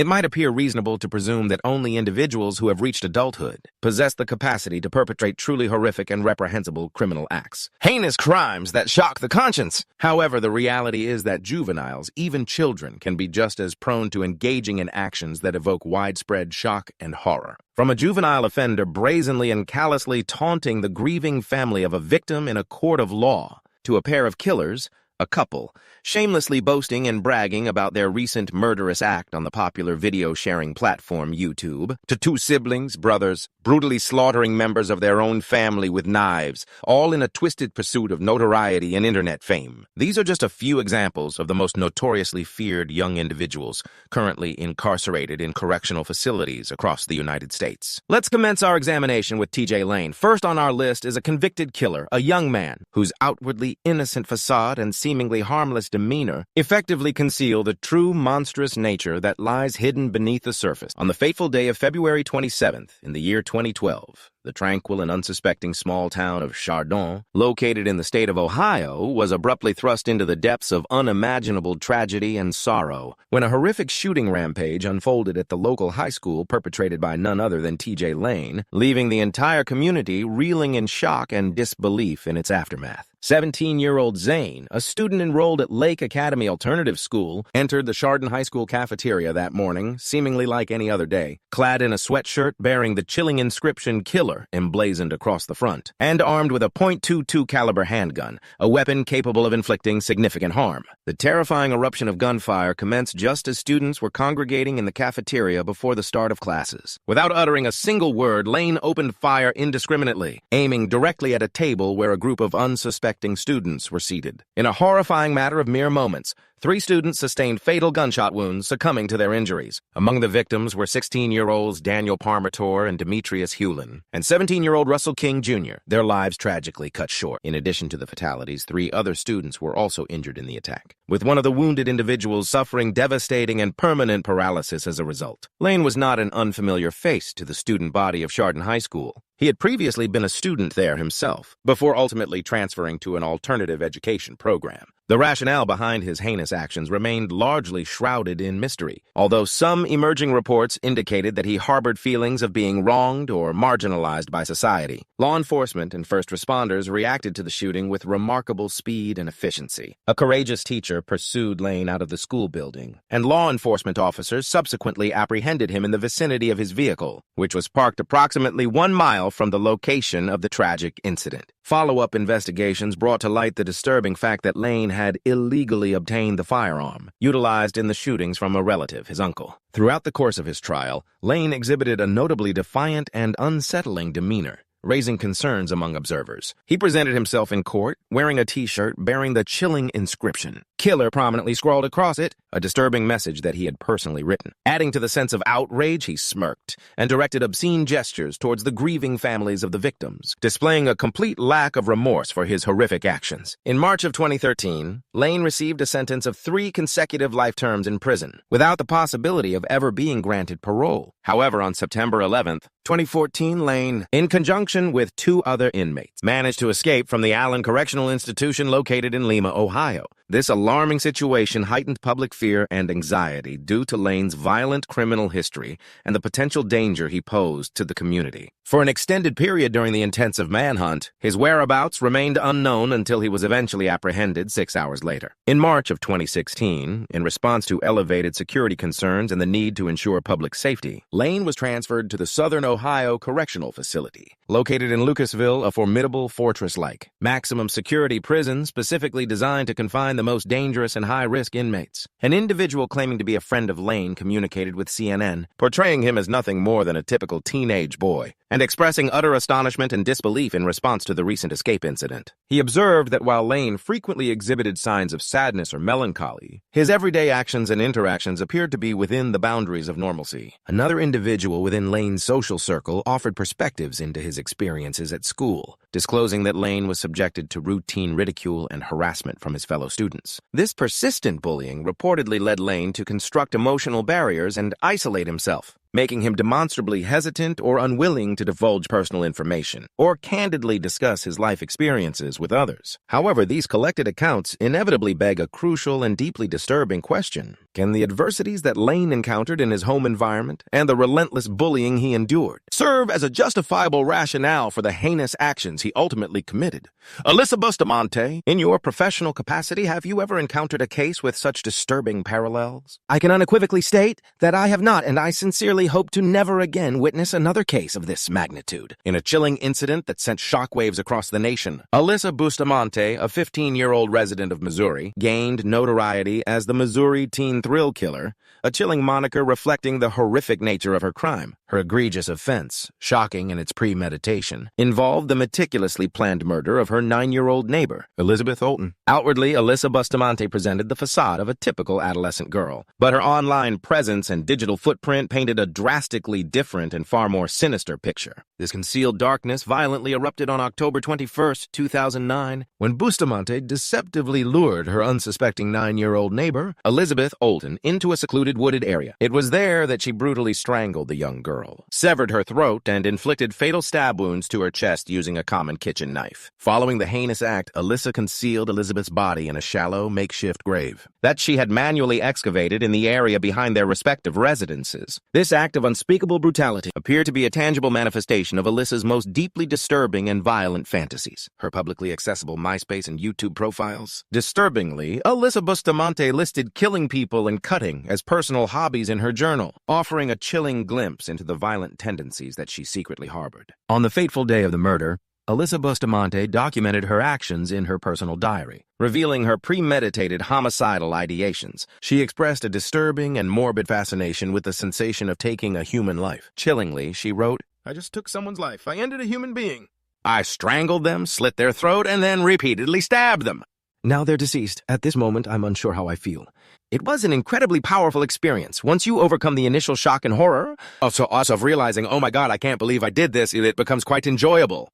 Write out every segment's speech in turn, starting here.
it might appear reasonable to presume that only individuals who have reached adulthood possess the capacity to perpetrate truly horrific and reprehensible criminal acts. Heinous crimes that shock the conscience. However, the reality is that juveniles, even children, can be just as prone to engaging in actions that evoke widespread shock and horror. From a juvenile offender brazenly and callously taunting the grieving family of a victim in a court of law, to a pair of killers, a couple, shamelessly boasting and bragging about their recent murderous act on the popular video-sharing platform YouTube, to two siblings, brothers, brutally slaughtering members of their own family with knives, all in a twisted pursuit of notoriety and internet fame. These are just a few examples of the most notoriously feared young individuals currently incarcerated in correctional facilities across the United States. Let's commence our examination with T.J. Lane. First on our list is a convicted killer, a young man whose outwardly innocent facade and seemingly harmless demeanor effectively conceal the true monstrous nature that lies hidden beneath the surface. On the fateful day of February 27th, in the year 2012, the tranquil and unsuspecting small town of Chardon, located in the state of Ohio, was abruptly thrust into the depths of unimaginable tragedy and sorrow when a horrific shooting rampage unfolded at the local high school perpetrated by none other than T.J. Lane, leaving the entire community reeling in shock and disbelief in its aftermath. 17-year-old Zane, a student enrolled at Lake Academy Alternative School, entered the Chardon High School cafeteria that morning, seemingly like any other day, clad in a sweatshirt bearing the chilling inscription "Killer" emblazoned across the front, and armed with a .22 caliber handgun, a weapon capable of inflicting significant harm. The terrifying eruption of gunfire commenced just as students were congregating in the cafeteria before the start of classes. Without uttering a single word, Lane opened fire indiscriminately, aiming directly at a table where a group of unsuspecting students were seated. In a horrifying matter of mere moments, 3 students sustained fatal gunshot wounds, succumbing to their injuries. Among the victims were 16-year-olds Daniel Parmator and Demetrius Hewlin, and 17-year-old Russell King Jr., their lives tragically cut short. In addition to the fatalities, 3 other students were also injured in the attack, with one of the wounded individuals suffering devastating and permanent paralysis as a result. Lane was not an unfamiliar face to the student body of Chardon High School. He had previously been a student there himself, before ultimately transferring to an alternative education program. The rationale behind his heinous actions remained largely shrouded in mystery, although some emerging reports indicated that he harbored feelings of being wronged or marginalized by society. Law enforcement and first responders reacted to the shooting with remarkable speed and efficiency. A courageous teacher pursued Lane out of the school building, and law enforcement officers subsequently apprehended him in the vicinity of his vehicle, which was parked approximately 1 mile from the location of the tragic incident. Follow-up investigations brought to light the disturbing fact that Lane had illegally obtained the firearm utilized in the shootings from a relative, his uncle. Throughout the course of his trial, Lane exhibited a notably defiant and unsettling demeanor, raising concerns among observers. He presented himself in court wearing a t-shirt bearing the chilling inscription "Killer" prominently scrawled across it, a disturbing message that he had personally written. Adding to the sense of outrage, he smirked and directed obscene gestures towards the grieving families of the victims, displaying a complete lack of remorse for his horrific actions. In March of 2013, Lane received a sentence of 3 consecutive life terms in prison, without the possibility of ever being granted parole. However, on September 11th, 2014, Lane, in conjunction with 2 other inmates, managed to escape from the Allen Correctional Institution located in Lima, Ohio. This alarming situation heightened public fear and anxiety due to Lane's violent criminal history and the potential danger he posed to the community. For an extended period during the intensive manhunt, his whereabouts remained unknown until he was eventually apprehended 6 hours later. In March of 2016, in response to elevated security concerns and the need to ensure public safety, Lane was transferred to the Southern Ohio Correctional Facility, located in Lucasville, a formidable fortress-like maximum security prison specifically designed to confine the most dangerous and high-risk inmates. An individual claiming to be a friend of Lane communicated with CNN, portraying him as nothing more than a typical teenage boy, and expressing utter astonishment and disbelief in response to the recent escape incident. He observed that while Lane frequently exhibited signs of sadness or melancholy, his everyday actions and interactions appeared to be within the boundaries of normalcy. Another individual within Lane's social circle offered perspectives into his experiences at school, disclosing that Lane was subjected to routine ridicule and harassment from his fellow students. This persistent bullying reportedly led Lane to construct emotional barriers and isolate himself, making him demonstrably hesitant or unwilling to divulge personal information or candidly discuss his life experiences with others. However, these collected accounts inevitably beg a crucial and deeply disturbing question. can the adversities that Lane encountered in his home environment and the relentless bullying he endured serve as a justifiable rationale for the heinous actions he ultimately committed? Alyssa Bustamante, in your professional capacity, have you ever encountered a case with such disturbing parallels? I can unequivocally state that I have not, and I sincerely hope to never again witness another case of this magnitude. In a chilling incident that sent shockwaves across the nation, Alyssa Bustamante, a 15-year-old resident of Missouri, gained notoriety as the Missouri Teen Thrill Killer, a chilling moniker reflecting the horrific nature of her crime. Her egregious offense, shocking in its premeditation, involved the meticulously planned murder of her 9-year-old neighbor, Elizabeth Olten. Outwardly, Alyssa Bustamante presented the facade of a typical adolescent girl, but her online presence and digital footprint painted a drastically different and far more sinister picture. This concealed darkness violently erupted on October 21st, 2009, when Bustamante deceptively lured her unsuspecting 9-year-old neighbor, Elizabeth Olten, into a secluded wooded area. It was there that she brutally strangled the young girl, severed her throat, and inflicted fatal stab wounds to her chest using a common kitchen knife. Following the heinous act, Alyssa concealed Elizabeth's body in a shallow, makeshift grave that she had manually excavated in the area behind their respective residences. This act of unspeakable brutality appeared to be a tangible manifestation of Alyssa's most deeply disturbing and violent fantasies. Her publicly accessible MySpace and YouTube profiles. Disturbingly, Alyssa Bustamante listed killing people and cutting as personal hobbies in her journal, offering a chilling glimpse into the violent tendencies that she secretly harbored. On the fateful day of the murder, Alyssa Bustamante documented her actions in her personal diary, revealing her premeditated homicidal ideations. She expressed a disturbing and morbid fascination with the sensation of taking a human life. Chillingly, she wrote, "I just took someone's life. I ended a human being. I strangled them, slit their throat, and then repeatedly stabbed them. Now they're deceased. At this moment, I'm unsure how I feel. It was an incredibly powerful experience. Once you overcome the initial shock and horror of realizing, oh my God, I can't believe I did this, it becomes quite enjoyable.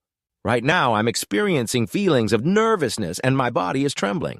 Right now, I'm experiencing feelings of nervousness and my body is trembling.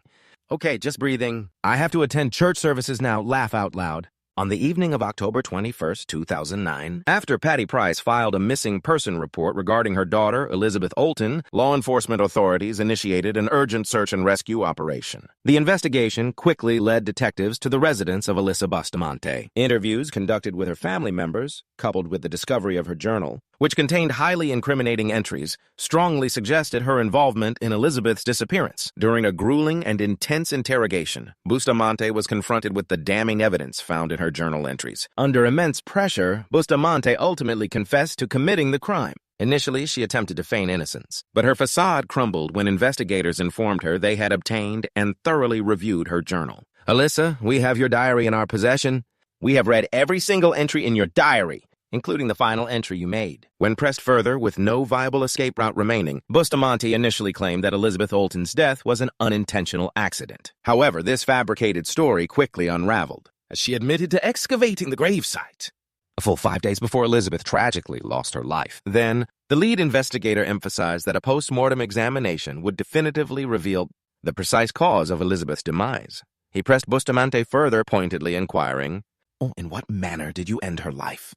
Okay, just breathing. I have to attend church services now. Laugh out loud." On the evening of October 21st, 2009, after Patty Price filed a missing person report regarding her daughter, Elizabeth Olten, law enforcement authorities initiated an urgent search and rescue operation. The investigation quickly led detectives to the residence of Alyssa Bustamante. Interviews conducted with her family members, coupled with the discovery of her journal, which contained highly incriminating entries, strongly suggested her involvement in Elizabeth's disappearance. During a grueling and intense interrogation, Bustamante was confronted with the damning evidence found in her journal entries. Under immense pressure, Bustamante ultimately confessed to committing the crime. Initially, she attempted to feign innocence, but her facade crumbled when investigators informed her they had obtained and thoroughly reviewed her journal. "Alyssa, we have your diary in our possession. We have read every single entry in your diary, including the final entry you made." When pressed further with no viable escape route remaining, Bustamante initially claimed that Elizabeth Olten's death was an unintentional accident. However, this fabricated story quickly unraveled, as she admitted to excavating the gravesite a full 5 days before Elizabeth tragically lost her life. Then, the lead investigator emphasized that a post-mortem examination would definitively reveal the precise cause of Elizabeth's demise. He pressed Bustamante further, pointedly inquiring, "Oh, in what manner did you end her life?"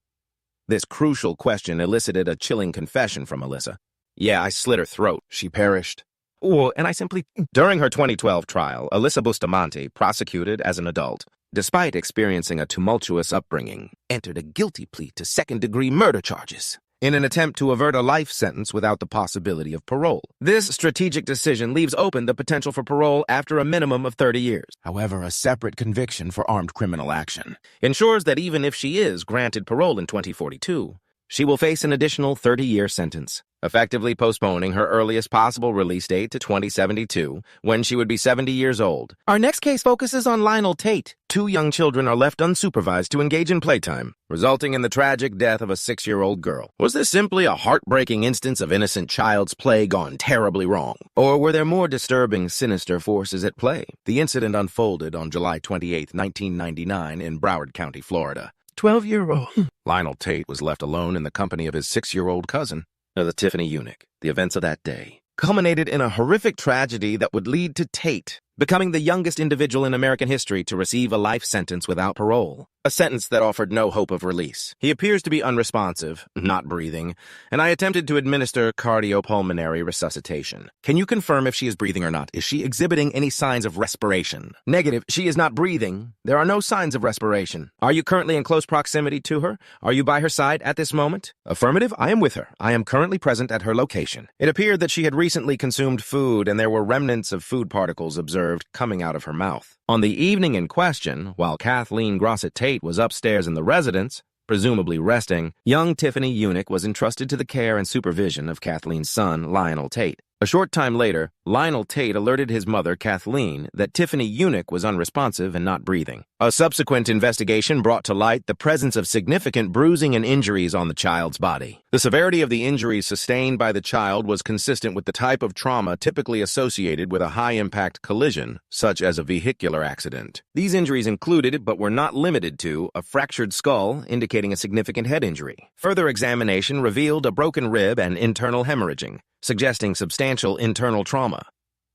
This crucial question elicited a chilling confession from Alyssa. "Yeah, I slit her throat. She perished. Oh, and I simply..." During her 2012 trial, Alyssa Bustamante, prosecuted as an adult, despite experiencing a tumultuous upbringing, entered a guilty plea to second-degree murder charges in an attempt to avert a life sentence without the possibility of parole. This strategic decision leaves open the potential for parole after a minimum of 30 years. However, a separate conviction for armed criminal action ensures that even if she is granted parole in 2042, she will face an additional 30-year sentence, effectively postponing her earliest possible release date to 2072, when she would be 70 years old. Our next case focuses on Lionel Tate. 2 young children are left unsupervised to engage in playtime, resulting in the tragic death of a 6-year-old girl. Was this simply a heartbreaking instance of innocent child's play gone terribly wrong? Or were there more disturbing, sinister forces at play? The incident unfolded on July 28, 1999 in Broward County, Florida. 12-year-old Lionel Tate was left alone in the company of his 6-year-old cousin, the Tiffany eunuch. The events of that day culminated in a horrific tragedy that would lead to Tate becoming the youngest individual in American history to receive a life sentence without parole. A sentence that offered no hope of release. He appears to be unresponsive, not breathing, and I attempted to administer cardiopulmonary resuscitation. Can you confirm if she is breathing or not? Is she exhibiting any signs of respiration? Negative. She is not breathing. There are no signs of respiration. Are you currently in close proximity to her? Are you by her side at this moment? Affirmative. I am with her. I am currently present at her location. It appeared that she had recently consumed food and there were remnants of food particles observed coming out of her mouth. On the evening in question, while Kathleen Grossett Tate was upstairs in the residence, presumably resting, young Tiffany Unick was entrusted to the care and supervision of Kathleen's son, Lionel Tate. A short time later, Lionel Tate alerted his mother, Kathleen, that Tiffany Unick was unresponsive and not breathing. A subsequent investigation brought to light the presence of significant bruising and injuries on the child's body. The severity of the injuries sustained by the child was consistent with the type of trauma typically associated with a high-impact collision, such as a vehicular accident. These injuries included, but were not limited to, a fractured skull, indicating a significant head injury. Further examination revealed a broken rib and internal hemorrhaging, suggesting substantial internal trauma.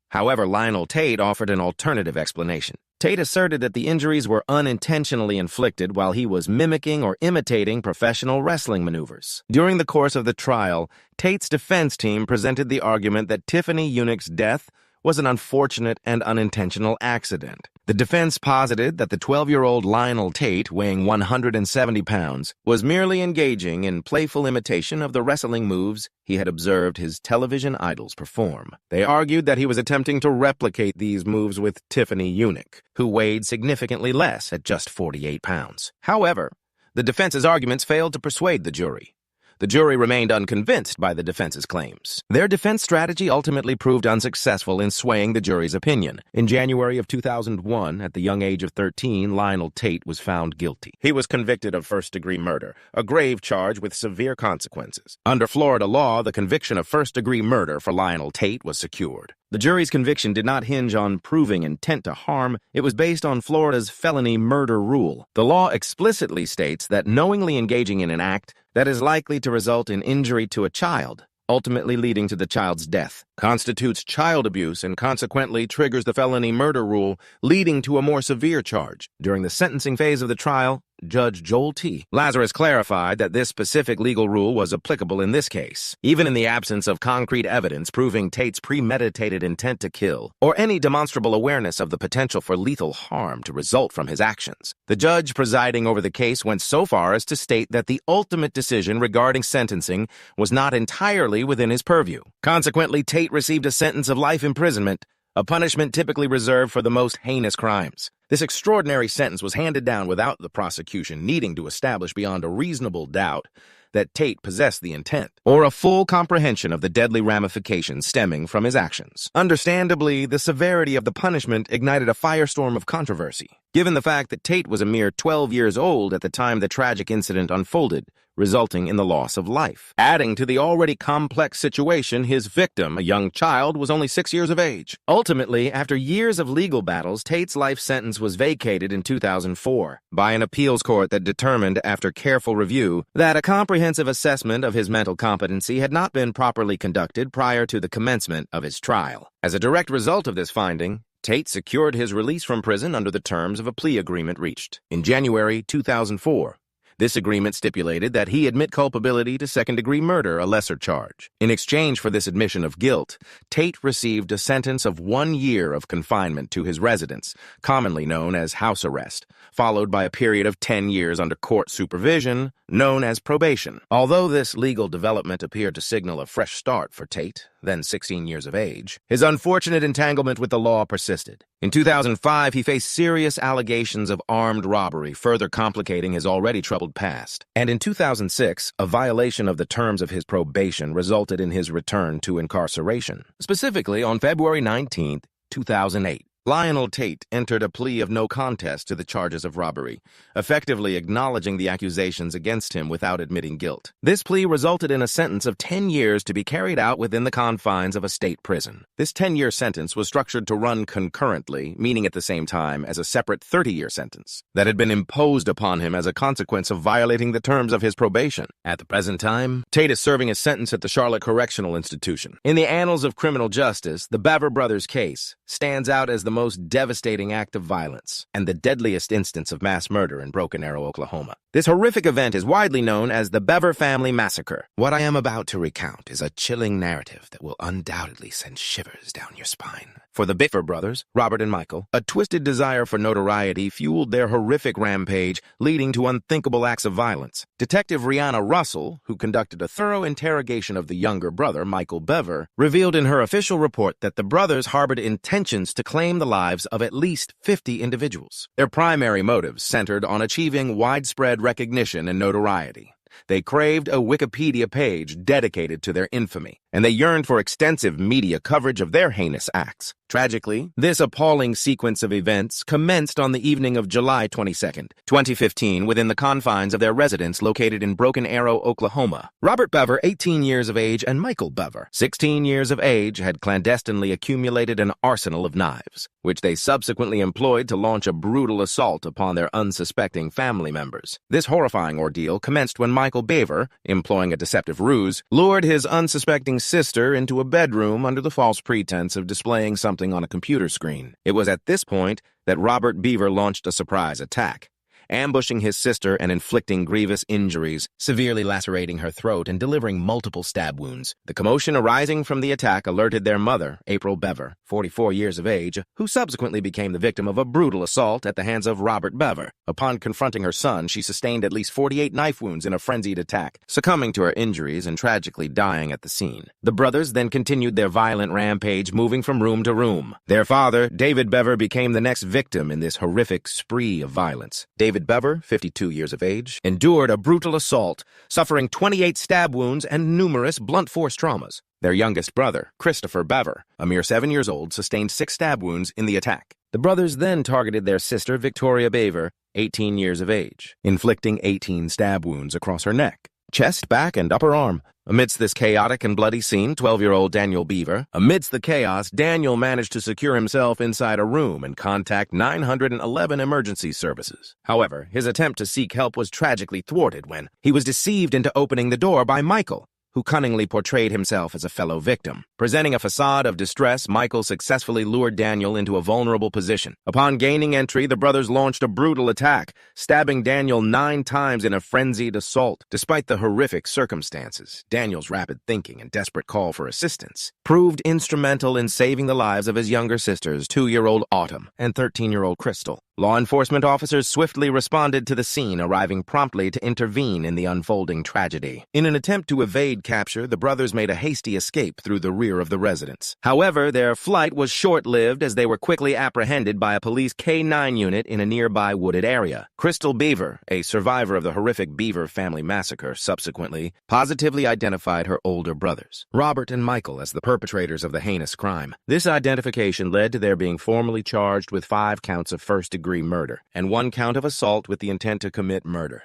However, Lionel Tate offered an alternative explanation. Tate asserted that the injuries were unintentionally inflicted while he was mimicking or imitating professional wrestling maneuvers. During the course of the trial, Tate's defense team presented the argument that Tiffany Unick's death was an unfortunate and unintentional accident. The defense posited that the 12-year-old Lionel Tate, weighing 170 pounds, was merely engaging in playful imitation of the wrestling moves he had observed his television idols perform. They argued that he was attempting to replicate these moves with Tiffany Unick, who weighed significantly less at just 48 pounds. However, the defense's arguments failed to persuade the jury. The jury remained unconvinced by the defense's claims. Their defense strategy ultimately proved unsuccessful in swaying the jury's opinion. In January of 2001, at the young age of 13, Lionel Tate was found guilty. He was convicted of first-degree murder, a grave charge with severe consequences. Under Florida law, the conviction of first-degree murder for Lionel Tate was secured. The jury's conviction did not hinge on proving intent to harm. It was based on Florida's felony murder rule. The law explicitly states that knowingly engaging in an act that is likely to result in injury to a child, ultimately leading to the child's death, constitutes child abuse and consequently triggers the felony murder rule, leading to a more severe charge. During the sentencing phase of the trial, Judge Joel T. Lazarus clarified that this specific legal rule was applicable in this case, even in the absence of concrete evidence proving Tate's premeditated intent to kill, or any demonstrable awareness of the potential for lethal harm to result from his actions. The judge presiding over the case went so far as to state that the ultimate decision regarding sentencing was not entirely within his purview. Consequently, Tate received a sentence of life imprisonment, a punishment typically reserved for the most heinous crimes. This extraordinary sentence was handed down without the prosecution needing to establish beyond a reasonable doubt that Tate possessed the intent, or a full comprehension of the deadly ramifications stemming from his actions. Understandably, the severity of the punishment ignited a firestorm of controversy, given the fact that Tate was a mere 12 years old at the time the tragic incident unfolded, resulting in the loss of life. Adding to the already complex situation, his victim, a young child, was only 6 years of age. Ultimately, after years of legal battles, Tate's life sentence was vacated in 2004 by an appeals court that determined, after careful review, that a comprehensive assessment of his mental competency had not been properly conducted prior to the commencement of his trial. As a direct result of this finding, Tate secured his release from prison under the terms of a plea agreement reached in January 2004. This agreement stipulated that he admit culpability to second-degree murder, a lesser charge. In exchange for this admission of guilt, Tate received a sentence of 1 year of confinement to his residence, commonly known as house arrest, followed by a period of 10 years under court supervision, known as probation. Although this legal development appeared to signal a fresh start for Tate, then 16 years of age, his unfortunate entanglement with the law persisted. In 2005, he faced serious allegations of armed robbery, further complicating his already troubled past. And in 2006, a violation of the terms of his probation resulted in his return to incarceration. Specifically, on February 19, 2008, Lionel Tate entered a plea of no contest to the charges of robbery, effectively acknowledging the accusations against him without admitting guilt. This plea resulted in a sentence of 10 years to be carried out within the confines of a state prison. This 10-year sentence was structured to run concurrently, meaning at the same time, as a separate 30-year sentence that had been imposed upon him as a consequence of violating the terms of his probation. At the present time, Tate is serving a sentence at the Charlotte Correctional Institution. In the annals of criminal justice, the Bever brothers case stands out as the most devastating act of violence and the deadliest instance of mass murder in Broken Arrow, Oklahoma. This horrific event is widely known as the Bever Family Massacre. What I am about to recount is a chilling narrative that will undoubtedly send shivers down your spine. For the Bever brothers, Robert and Michael, a twisted desire for notoriety fueled their horrific rampage, leading to unthinkable acts of violence. Detective Rihanna Russell, who conducted a thorough interrogation of the younger brother, Michael Bever, revealed in her official report that the brothers harbored intentions to claim the lives of at least 50 individuals. Their primary motives centered on achieving widespread recognition and notoriety. They craved a Wikipedia page dedicated to their infamy, and they yearned for extensive media coverage of their heinous acts. Tragically, this appalling sequence of events commenced on the evening of July 22, 2015, within the confines of their residence located in Broken Arrow, Oklahoma. Robert Bever, 18 years of age, and Michael Bever, 16 years of age, had clandestinely accumulated an arsenal of knives, which they subsequently employed to launch a brutal assault upon their unsuspecting family members. This horrifying ordeal commenced when Michael Bever, employing a deceptive ruse, lured his unsuspecting sister into a bedroom under the false pretense of displaying something on a computer screen. It was at this point that Robert Bever launched a surprise attack, ambushing his sister and inflicting grievous injuries, severely lacerating her throat and delivering multiple stab wounds. The commotion arising from the attack alerted their mother, April Bever, 44 years of age, who subsequently became the victim of a brutal assault at the hands of Robert Bever. Upon confronting her son, she sustained at least 48 knife wounds in a frenzied attack, succumbing to her injuries and tragically dying at the scene. The brothers then continued their violent rampage, moving from room to room. Their father, David Bever, became the next victim in this horrific spree of violence. David Bever, 52 years of age, endured a brutal assault, suffering 28 stab wounds and numerous blunt force traumas. Their youngest brother, Christopher Bever, a mere 7 years old, sustained 6 stab wounds in the attack. The brothers then targeted their sister, Victoria Bever, 18 years of age, inflicting 18 stab wounds across her neck, chest, back, and upper arm. Amidst this chaotic and bloody scene, 12-year-old Daniel Bever, amidst the chaos, Daniel managed to secure himself inside a room and contact 911 emergency services. However, his attempt to seek help was tragically thwarted when he was deceived into opening the door by Michael, who cunningly portrayed himself as a fellow victim. Presenting a facade of distress, Michael successfully lured Daniel into a vulnerable position. Upon gaining entry, the brothers launched a brutal attack, stabbing Daniel 9 times in a frenzied assault. Despite the horrific circumstances, Daniel's rapid thinking and desperate call for assistance proved instrumental in saving the lives of his younger sisters, 2-year-old Autumn and 13-year-old Crystal. Law enforcement officers swiftly responded to the scene, arriving promptly to intervene in the unfolding tragedy. In an attempt to evade capture, the brothers made a hasty escape through the rear of the residence. However, their flight was short-lived as they were quickly apprehended by a police K-9 unit in a nearby wooded area. Crystal Bever, a survivor of the horrific Bever family massacre, subsequently positively identified her older brothers, Robert and Michael, as the perpetrators of the heinous crime. This identification led to their being formally charged with 5 counts of first-degree murder and 1 count of assault with the intent to commit murder.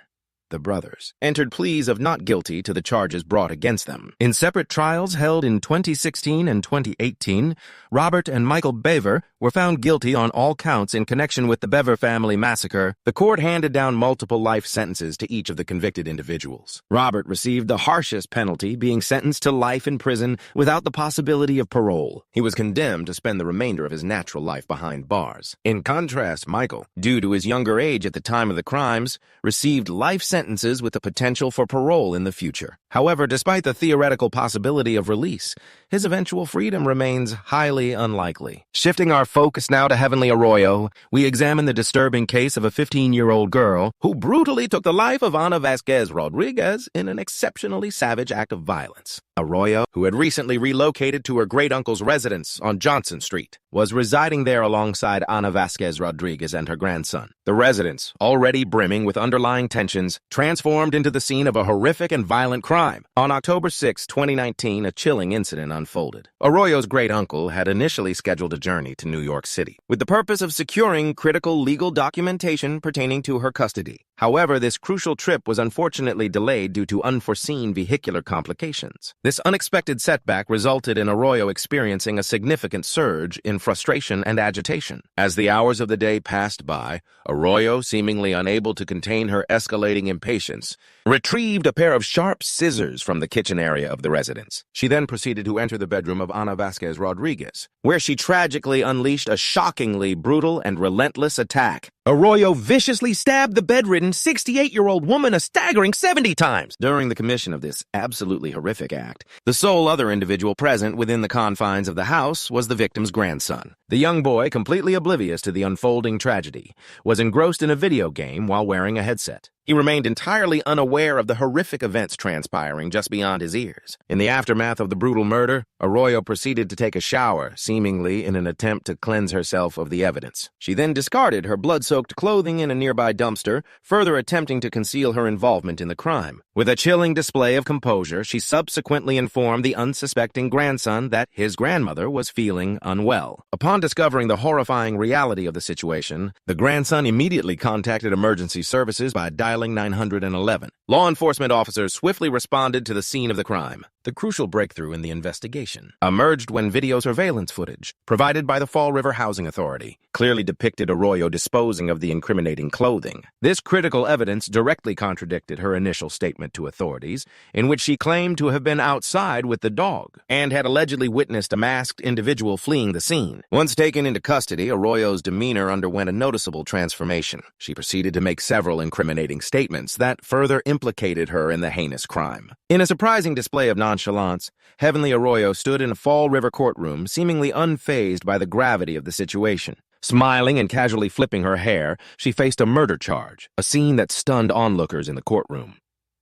The brothers entered pleas of not guilty to the charges brought against them. In separate trials held in 2016 and 2018, Robert and Michael Bever were found guilty on all counts in connection with the Bever family massacre. The court handed down multiple life sentences to each of the convicted individuals. Robert received the harshest penalty, being sentenced to life in prison without the possibility of parole. He was condemned to spend the remainder of his natural life behind bars. In contrast, Michael, due to his younger age at the time of the crimes, received life sentences with the potential for parole in the future. However, despite the theoretical possibility of release, his eventual freedom remains highly unlikely. Shifting our focus now to Heavenly Arroyo, we examine the disturbing case of a 15-year-old girl who brutally took the life of Ana Vasquez Rodriguez in an exceptionally savage act of violence. Arroyo, who had recently relocated to her great-uncle's residence on Johnson Street, was residing there alongside Ana Vasquez Rodriguez and her grandson. The residence, already brimming with underlying tensions, transformed into the scene of a horrific and violent crime. On October 6, 2019, a chilling incident unfolded. Arroyo's great-uncle had initially scheduled a journey to New York City with the purpose of securing critical legal documentation pertaining to her custody. However, this crucial trip was unfortunately delayed due to unforeseen vehicular complications. This unexpected setback resulted in Arroyo experiencing a significant surge in frustration and agitation. As the hours of the day passed by, Arroyo, seemingly unable to contain her escalating impatience, retrieved a pair of sharp scissors from the kitchen area of the residence. She then proceeded to enter the bedroom of Ana Vasquez Rodriguez, where she tragically unleashed a shockingly brutal and relentless attack. Arroyo viciously stabbed the bedridden 68-year-old woman a staggering 70 times during the commission of this absolutely horrific act. The sole other individual present within the confines of the house was the victim's grandson. The young boy, completely oblivious to the unfolding tragedy, was engrossed in a video game while wearing a headset. He remained entirely unaware of the horrific events transpiring just beyond his ears. In the aftermath of the brutal murder, Arroyo proceeded to take a shower, seemingly in an attempt to cleanse herself of the evidence. She then discarded her blood-soaked clothing in a nearby dumpster, further attempting to conceal her involvement in the crime. With a chilling display of composure, she subsequently informed the unsuspecting grandson that his grandmother was feeling unwell. Upon discovering the horrifying reality of the situation, the grandson immediately contacted emergency services by dialing 911. Law enforcement officers swiftly responded to the scene of the crime. The crucial breakthrough in the investigation emerged when video surveillance footage, provided by the Fall River Housing Authority, clearly depicted Arroyo disposing of the incriminating clothing. This critical evidence directly contradicted her initial statement to authorities, in which she claimed to have been outside with the dog and had allegedly witnessed a masked individual fleeing the scene. Once taken into custody, Arroyo's demeanor underwent a noticeable transformation. She proceeded to make several incriminating statements that further implicated her in the heinous crime. In a surprising display of nonchalance, Heavenly Arroyo stood in a Fall River courtroom, seemingly unfazed by the gravity of the situation. Smiling and casually flipping her hair, she faced a murder charge, a scene that stunned onlookers in the courtroom.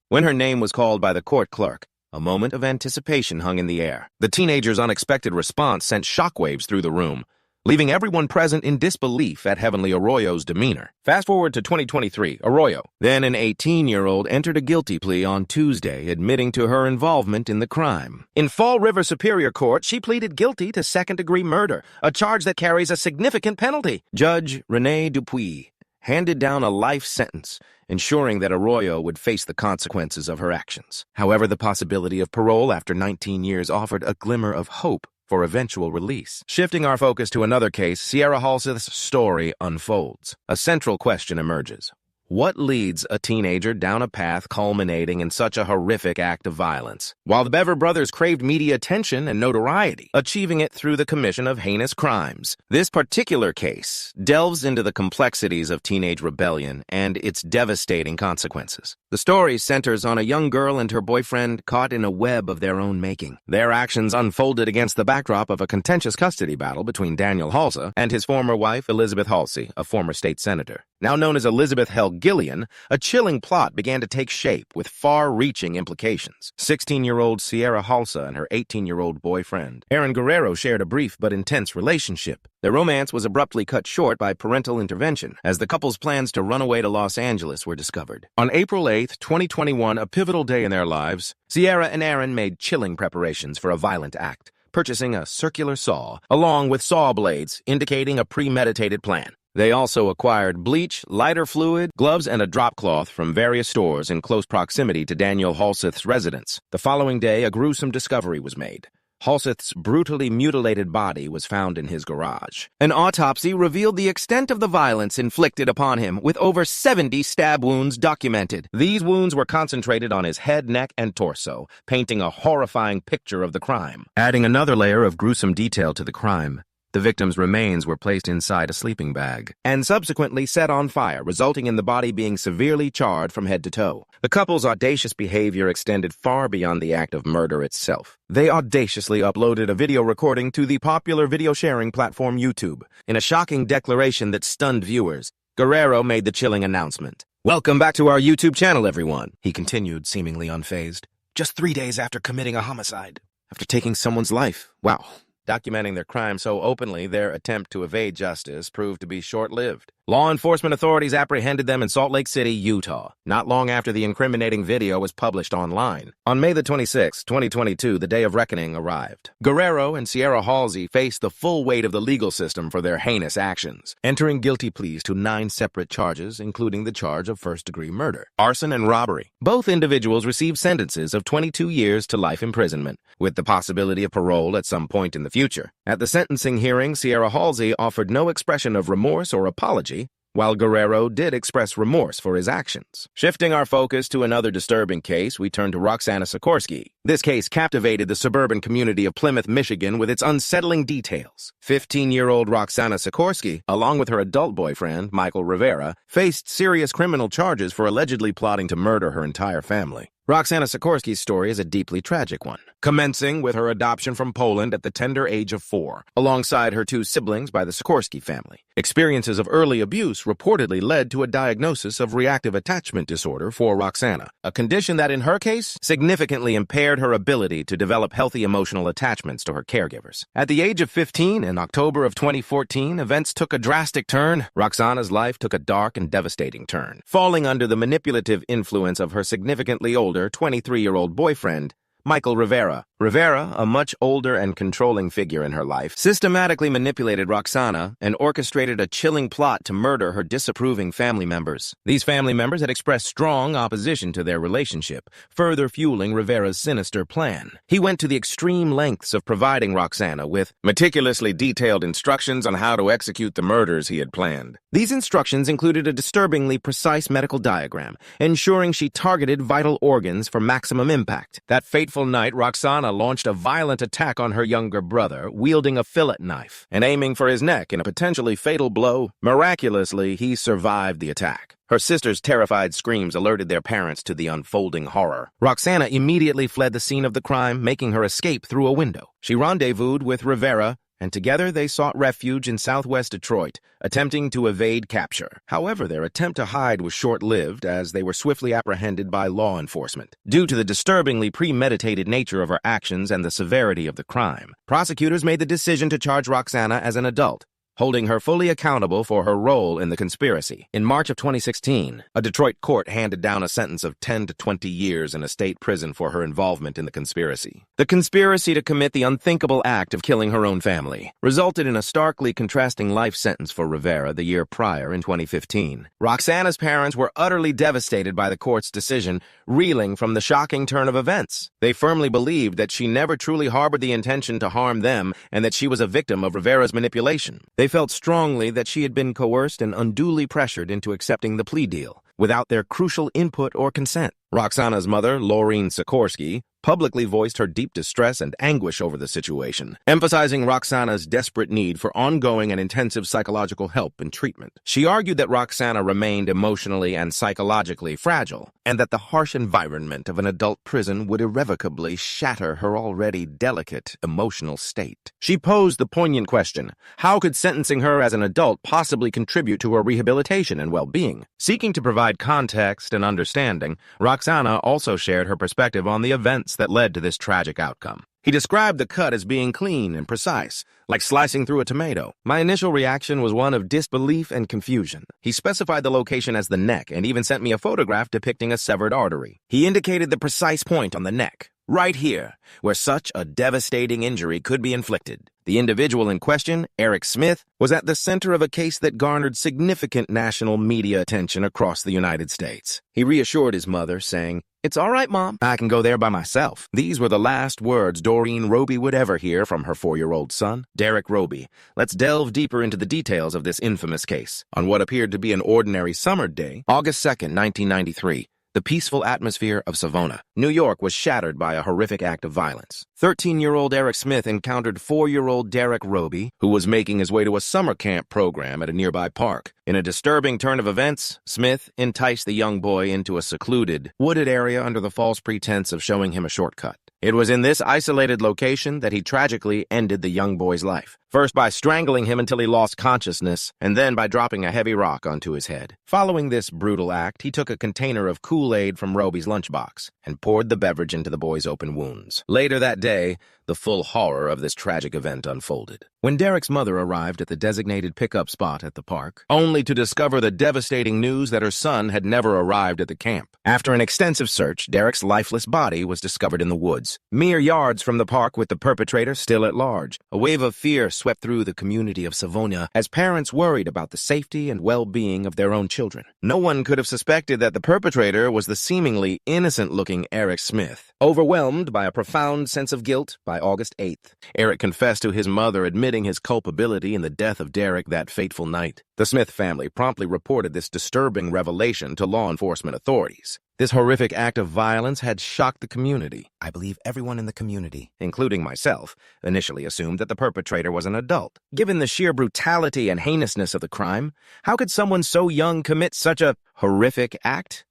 When her name was called by the court clerk, a moment of anticipation hung in the air. The teenager's unexpected response sent shockwaves through the room, leaving everyone present in disbelief at Heavenly Arroyo's demeanor. Fast forward to 2023, Arroyo, then an 18-year-old, entered a guilty plea on Tuesday, admitting to her involvement in the crime. In Fall River Superior Court, she pleaded guilty to second-degree murder, a charge that carries a significant penalty. Judge Renee Dupuis handed down a life sentence, ensuring that Arroyo would face the consequences of her actions. However, the possibility of parole after 19 years offered a glimmer of hope for eventual release. Shifting our focus to another case, Sierra Halseth's story unfolds. A central question emerges. What leads a teenager down a path culminating in such a horrific act of violence? While the Bever brothers craved media attention and notoriety, achieving it through the commission of heinous crimes, this particular case delves into the complexities of teenage rebellion and its devastating consequences. The story centers on a young girl and her boyfriend caught in a web of their own making. Their actions unfolded against the backdrop of a contentious custody battle between Daniel Halseth and his former wife, Elizabeth Halsey, a former state senator. Now known as Elizabeth Gillian, a chilling plot began to take shape with far-reaching implications. 16-year-old Sierra Halseth and her 18-year-old boyfriend, Aaron Guerrero, shared a brief but intense relationship. Their romance was abruptly cut short by parental intervention, as the couple's plans to run away to Los Angeles were discovered. On April 8, 2021, a pivotal day in their lives, Sierra and Aaron made chilling preparations for a violent act, purchasing a circular saw, along with saw blades, indicating a premeditated plan. They also acquired bleach, lighter fluid, gloves, and a drop cloth from various stores in close proximity to Daniel Halseth's residence. The following day, a gruesome discovery was made. Halseth's brutally mutilated body was found in his garage. An autopsy revealed the extent of the violence inflicted upon him, with over 70 stab wounds documented. These wounds were concentrated on his head, neck, and torso, painting a horrifying picture of the crime. Adding another layer of gruesome detail to the crime, the victim's remains were placed inside a sleeping bag and subsequently set on fire, resulting in the body being severely charred from head to toe. The couple's audacious behavior extended far beyond the act of murder itself. They audaciously uploaded a video recording to the popular video-sharing platform YouTube. In a shocking declaration that stunned viewers, Guerrero made the chilling announcement. "Welcome back to our YouTube channel, everyone," he continued, seemingly unfazed. "Just 3 days after committing a homicide. After taking someone's life. Wow." Documenting their crime so openly, their attempt to evade justice proved to be short-lived. Law enforcement authorities apprehended them in Salt Lake City, Utah, not long after the incriminating video was published online. On May the 26th, 2022, the day of reckoning arrived. Guerrero and Sierra Halsey faced the full weight of the legal system for their heinous actions, entering guilty pleas to 9 separate charges, including the charge of first-degree murder, arson, and robbery. Both individuals received sentences of 22 years to life imprisonment, with the possibility of parole at some point in the future. At the sentencing hearing, Sierra Halsey offered no expression of remorse or apology, while Guerrero did express remorse for his actions. Shifting our focus to another disturbing case, we turn to Roxana Sikorsky, This case captivated the suburban community of Plymouth, Michigan with its unsettling details. 15-year-old Roxana Sikorsky, along with her adult boyfriend, Michael Rivera, faced serious criminal charges for allegedly plotting to murder her entire family. Roxana Sikorsky's story is a deeply tragic one, commencing with her adoption from Poland at the tender age of 4, alongside her 2 siblings by the Sikorsky family. Experiences of early abuse reportedly led to a diagnosis of reactive attachment disorder for Roxana, a condition that in her case significantly impaired her ability to develop healthy emotional attachments to her caregivers. At the age of 15, in October of 2014, events took a drastic turn. Roxana's life took a dark and devastating turn, falling under the manipulative influence of her significantly older 23-year-old boyfriend, Michael Rivera. Rivera, a much older and controlling figure in her life, systematically manipulated Roxana and orchestrated a chilling plot to murder her disapproving family members. These family members had expressed strong opposition to their relationship, further fueling Rivera's sinister plan. He went to the extreme lengths of providing Roxana with meticulously detailed instructions on how to execute the murders he had planned. These instructions included a disturbingly precise medical diagram, ensuring she targeted vital organs for maximum impact. That fateful night, Roxana launched a violent attack on her younger brother, wielding a fillet knife and aiming for his neck in a potentially fatal blow. Miraculously, he survived the attack. Her sister's terrified screams alerted their parents to the unfolding horror. Roxana immediately fled the scene of the crime, making her escape through a window. She rendezvoused with Rivera, and together they sought refuge in southwest Detroit, attempting to evade capture. However, their attempt to hide was short-lived as they were swiftly apprehended by law enforcement. Due to the disturbingly premeditated nature of her actions and the severity of the crime, prosecutors made the decision to charge Roxana as an adult, holding her fully accountable for her role in the conspiracy. In March of 2016, a Detroit court handed down a sentence of 10 to 20 years in a state prison for her involvement in the conspiracy. The conspiracy to commit the unthinkable act of killing her own family resulted in a starkly contrasting life sentence for Rivera the year prior in 2015. Roxana's parents were utterly devastated by the court's decision, reeling from the shocking turn of events. They firmly believed that she never truly harbored the intention to harm them and that she was a victim of Rivera's manipulation. They felt strongly that she had been coerced and unduly pressured into accepting the plea deal, without their crucial input or consent. Roxana's mother, Laureen Sikorsky, publicly voiced her deep distress and anguish over the situation, emphasizing Roxana's desperate need for ongoing and intensive psychological help and treatment. She argued that Roxana remained emotionally and psychologically fragile, and that the harsh environment of an adult prison would irrevocably shatter her already delicate emotional state. She posed the poignant question, how could sentencing her as an adult possibly contribute to her rehabilitation and well-being? Seeking to provide context and understanding, Roxana also shared her perspective on the events that led to this tragic outcome. He described the cut as being clean and precise, like slicing through a tomato. My initial reaction was one of disbelief and confusion. He specified the location as the neck and even sent me a photograph depicting a severed artery. He indicated the precise point on the neck, right here, where such a devastating injury could be inflicted. The individual in question, Eric Smith, was at the center of a case that garnered significant national media attention across the United States. He reassured his mother, saying, "It's all right, Mom. I can go there by myself." These were the last words Doreen Roby would ever hear from her 4-year-old son, Derek Roby. Let's delve deeper into the details of this infamous case. On what appeared to be an ordinary summer day, August 2nd, 1993, the peaceful atmosphere of Savona, New York, was shattered by a horrific act of violence. 13-year-old Eric Smith encountered 4-year-old Derek Roby, who was making his way to a summer camp program at a nearby park. In a disturbing turn of events, Smith enticed the young boy into a secluded, wooded area under the false pretense of showing him a shortcut. It was in this isolated location that he tragically ended the young boy's life, first by strangling him until he lost consciousness, and then by dropping a heavy rock onto his head. Following this brutal act, he took a container of Kool-Aid from Roby's lunchbox and poured the beverage into the boy's open wounds. Later that day, the full horror of this tragic event unfolded. When Derek's mother arrived at the designated pickup spot at the park, only to discover the devastating news that her son had never arrived at the camp. After an extensive search, Derek's lifeless body was discovered in the woods, mere yards from the park, with the perpetrator still at large. A wave of fear swept through the community of Savona as parents worried about the safety and well-being of their own children. No one could have suspected that the perpetrator was the seemingly innocent-looking Eric Smith. Overwhelmed by a profound sense of guilt, by August 8th, Eric confessed to his mother, admitting his culpability in the death of Derek that fateful night. The Smith family promptly reported this disturbing revelation to law enforcement authorities. This horrific act of violence had shocked the community. I believe everyone in the community, including myself, initially assumed that the perpetrator was an adult. Given the sheer brutality and heinousness of the crime, how could someone so young commit such a horrific act?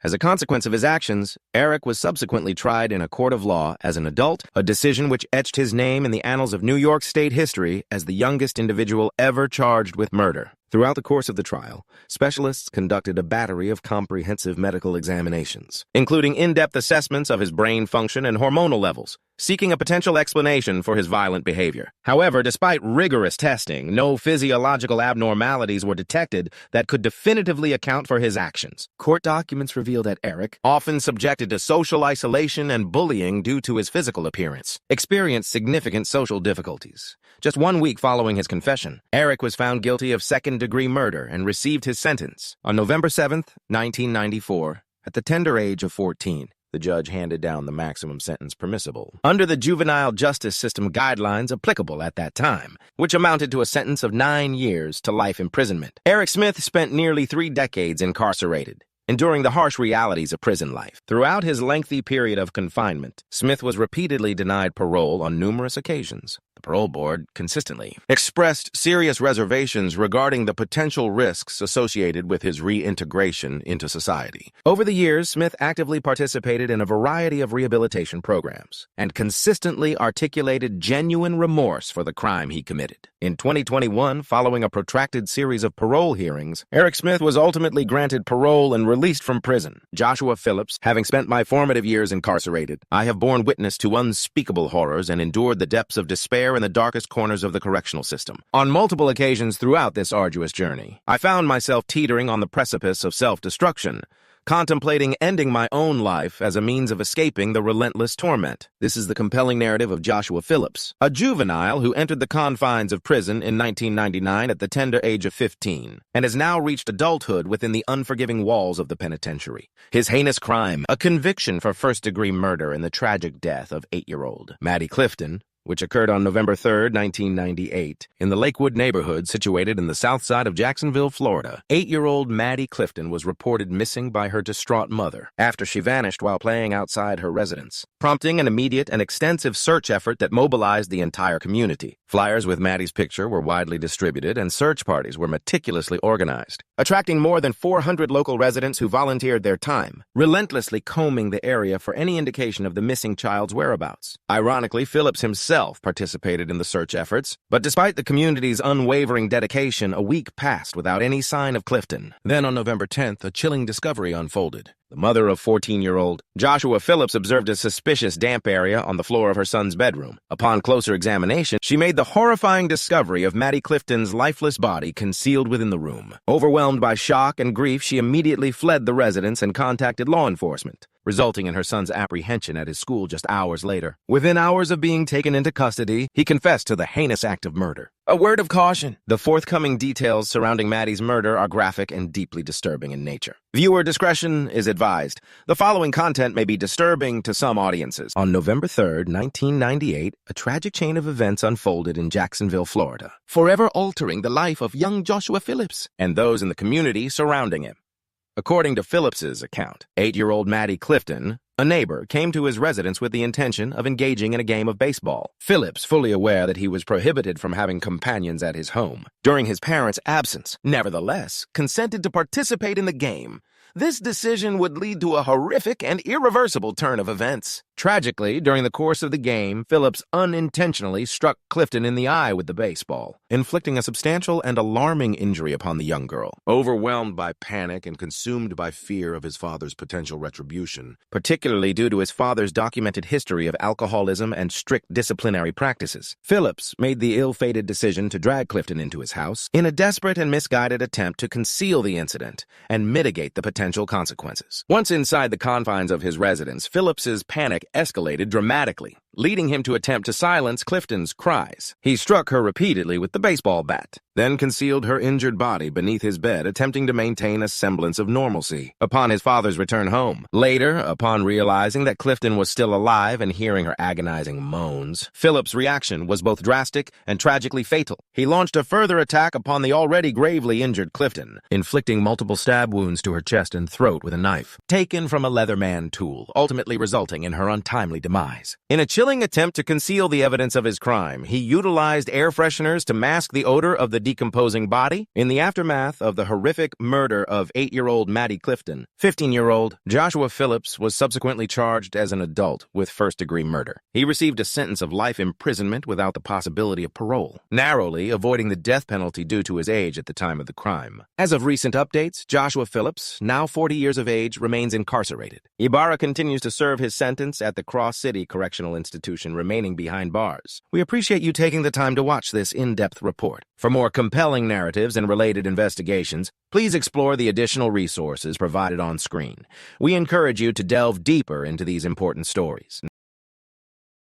As a consequence of his actions, Eric was subsequently tried in a court of law as an adult, a decision which etched his name in the annals of New York State history as the youngest individual ever charged with murder. Throughout the course of the trial, specialists conducted a battery of comprehensive medical examinations, including in-depth assessments of his brain function and hormonal levels, seeking a potential explanation for his violent behavior. However, despite rigorous testing, no physiological abnormalities were detected that could definitively account for his actions. Court documents revealed that Eric, often subjected to social isolation and bullying due to his physical appearance, experienced significant social difficulties. Just 1 week following his confession, Eric was found guilty of second-degree murder and received his sentence. On November 7, 1994, at the tender age of 14, the judge handed down the maximum sentence permissible under the juvenile justice system guidelines applicable at that time, which amounted to a sentence of 9 years to life imprisonment. Eric Smith spent nearly 3 decades incarcerated, enduring the harsh realities of prison life. Throughout his lengthy period of confinement, Smith was repeatedly denied parole on numerous occasions. The parole board consistently expressed serious reservations regarding the potential risks associated with his reintegration into society. Over the years, Smith actively participated in a variety of rehabilitation programs and consistently articulated genuine remorse for the crime he committed. In 2021, following a protracted series of parole hearings, Eric Smith was ultimately granted parole and released from prison. Joshua Phillips, having spent my formative years incarcerated, I have borne witness to unspeakable horrors and endured the depths of despair in the darkest corners of the correctional system. On multiple occasions throughout this arduous journey, I found myself teetering on the precipice of self-destruction, contemplating ending my own life as a means of escaping the relentless torment. This is the compelling narrative of Joshua Phillips, a juvenile who entered the confines of prison in 1999 at the tender age of 15, and has now reached adulthood within the unforgiving walls of the penitentiary. His heinous crime, a conviction for first-degree murder and the tragic death of 8-year-old Maddie Clifton, which occurred on November 3, 1998, in the Lakewood neighborhood situated in the south side of Jacksonville, Florida. 8-year-old Maddie Clifton was reported missing by her distraught mother after she vanished while playing outside her residence, prompting an immediate and extensive search effort that mobilized the entire community. Flyers with Maddie's picture were widely distributed, and search parties were meticulously organized, attracting more than 400 local residents who volunteered their time, relentlessly combing the area for any indication of the missing child's whereabouts. Ironically, Phillips himself participated in the search efforts, but despite the community's unwavering dedication, a week passed without any sign of Clifton. Then on November 10th, a chilling discovery unfolded. The mother of 14-year-old Joshua Phillips observed a suspicious damp area on the floor of her son's bedroom. Upon closer examination, she made the horrifying discovery of Maddie Clifton's lifeless body concealed within the room. Overwhelmed by shock and grief, she immediately fled the residence and contacted law enforcement, resulting in her son's apprehension at his school just hours later. Within hours of being taken into custody, he confessed to the heinous act of murder. A word of caution: the forthcoming details surrounding Maddie's murder are graphic and deeply disturbing in nature. Viewer discretion is advised. The following content may be disturbing to some audiences. On November 3, 1998, a tragic chain of events unfolded in Jacksonville, Florida, forever altering the life of young Joshua Phillips and those in the community surrounding him. According to Phillips's account, 8-year-old Maddie Clifton, a neighbor, came to his residence with the intention of engaging in a game of baseball. Phillips, fully aware that he was prohibited from having companions at his home during his parents' absence, nevertheless consented to participate in the game. This decision would lead to a horrific and irreversible turn of events. Tragically, during the course of the game, Phillips unintentionally struck Clifton in the eye with the baseball, inflicting a substantial and alarming injury upon the young girl. Overwhelmed by panic and consumed by fear of his father's potential retribution, particularly due to his father's documented history of alcoholism and strict disciplinary practices, Phillips made the ill-fated decision to drag Clifton into his house in a desperate and misguided attempt to conceal the incident and mitigate the potential consequences. Once inside the confines of his residence, Phillips's panic escalated dramatically, leading him to attempt to silence Clifton's cries. He struck her repeatedly with the baseball bat, then concealed her injured body beneath his bed, attempting to maintain a semblance of normalcy upon his father's return home. Later, upon realizing that Clifton was still alive and hearing her agonizing moans, Phillips' reaction was both drastic and tragically fatal. He launched a further attack upon the already gravely injured Clifton, inflicting multiple stab wounds to her chest and throat with a knife, taken from a Leatherman tool, ultimately resulting in her untimely demise. In a chilling attempt to conceal the evidence of his crime, he utilized air fresheners to mask the odor of the decomposing body. In the aftermath of the horrific murder of 8-year-old Maddie Clifton, 15-year-old Joshua Phillips was subsequently charged as an adult with first-degree murder. He received a sentence of life imprisonment without the possibility of parole, narrowly avoiding the death penalty due to his age at the time of the crime. As of recent updates, Joshua Phillips, now 40 years of age, remains incarcerated. Ibarra continues to serve his sentence at the Cross City Correctional Institution, remaining behind bars. We appreciate you taking the time to watch this in-depth report. For more compelling narratives and related investigations, please explore the additional resources provided on screen. We encourage you to delve deeper into these important stories.